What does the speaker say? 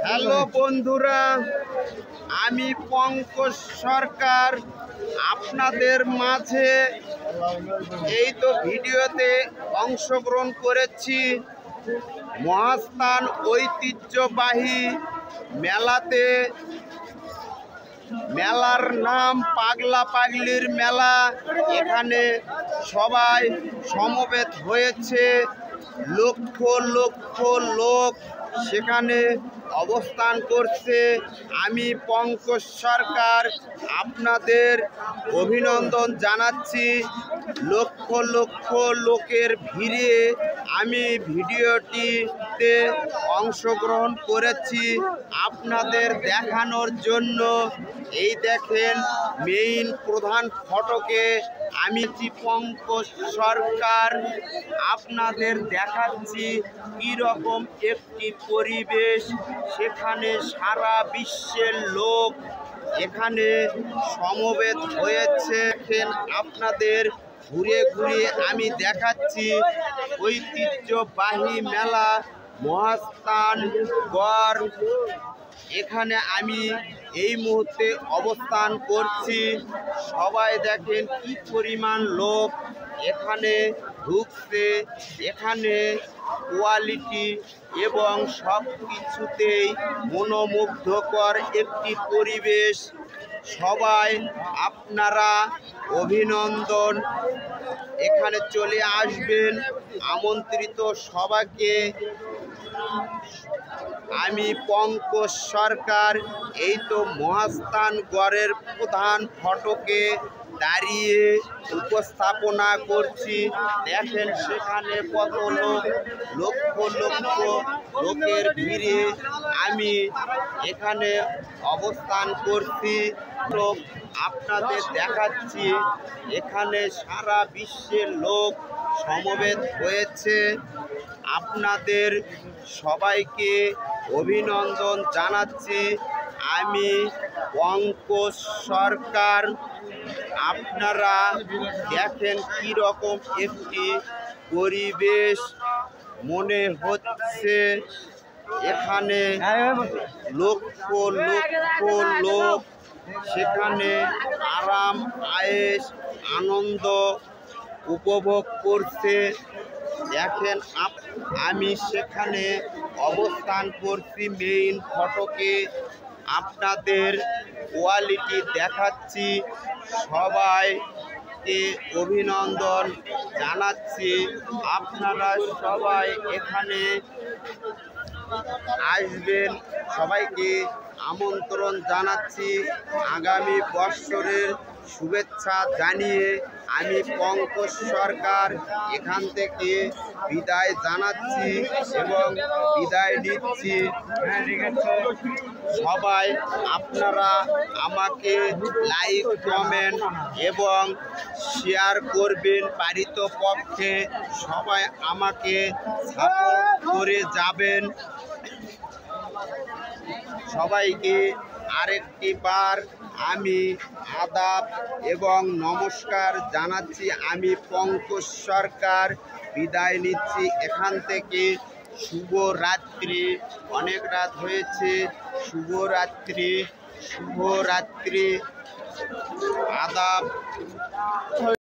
Hello বন্ধুরা, আমি পঙ্কজ সরকার আপনাদের মাঝে এই তো ভিডিওতে অংশগ্রহণ করেছি। মহাস্থান ঐতিহ্যবাহী মেলাতে, মেলার নাম পাগলা পাগলির মেলা। এখানে সবাই সমবেত হয়েছে, লক্ষ লক্ষ লোক সেখানে অবস্থান করছে। আমি পঙ্কজ সরকার আপনাদের অভিনন্দন জানাচ্ছি। লক্ষ লক্ষ লোকের ভিড়ে আমি ভিডিওটিতে অংশগ্রহণ করেছি আপনাদের দেখানোর জন্য। এই দেখেন মেইন প্রধান ফটকে আমি পঙ্কজ সরকার আপনাদের দেখাচ্ছি কীরকম একটি পরিবেশ। সেখানে সারা বিশ্বের লোক এখানে সমবেত হয়েছে। আপনাদের ঘুরে ঘুরে আমি দেখাচ্ছি ঐতিহ্যবাহী মেলা মহাস্থান গড়। এখানে আমি এই মুহূর্তে অবস্থান করছি। সবাই দেখেন কি পরিমাণ লোক এখানে ঢুকছে। এখানে কোয়ালিটি এবং সব কিছুতেই মনোমুগ্ধকর একটি পরিবেশ। সবাই আপনারা অভিনন্দন, এখানে চলে আসবেন, আমন্ত্রিত সবাইকে। আমি পঙ্কজ সরকার এই তো মহাস্থান গড়ের প্রধান ফটকে দাঁড়িয়ে উপস্থাপনা করছি। দেখেন সেখানে কত লোক, লক্ষ লক্ষ লোকের ভিড়ে আমি এখানে অবস্থান করছি। লোক আপনাদের দেখাচ্ছি, এখানে সারা বিশ্বের লোক সমবেত হয়েছে। আপনাদের সবাইকে অভিনন্দন জানাচ্ছি। আমি পঙ্কজ সরকার। আপনারা দেখেন কীরকম একটি পরিবেশ মনে হচ্ছে। এখানে লক্ষ লক্ষ লোক সেখানে আরাম আয়েশ আনন্দ উপভোগ করছে। দেখেন আমি সেখানে অবস্থান করছি মেইন ফটকে, আপনাদের কোয়ালিটি দেখাচ্ছি। সবাইকে অভিনন্দন জানাচ্ছি। আপনারা সবাই এখানে আসবেন, সবাইকে আমন্ত্রণ জানাচ্ছি। আগামী বৎসরের শুভেচ্ছা জানিয়ে আমি পঙ্কজ সরকার এখান থেকে বিদায় জানাচ্ছি এবং বিদায় নিচ্ছি। সবাই আপনারা আমাকে লাইক, কমেন্ট এবং শেয়ার করবেন। পারিতপক্ষে সবাই আমাকে সাপোর্ট করে যাবেন। সবাইকে আরেকটি বার আমি আদাব এবং নমস্কার জানাচ্ছি। আমি পঙ্কজ সরকার বিদায় নিচ্ছি এখান থেকে। শুভরাত্রি। অনেক রাত হয়েছে। শুভরাত্রি, শুভরাত্রি, আদাব।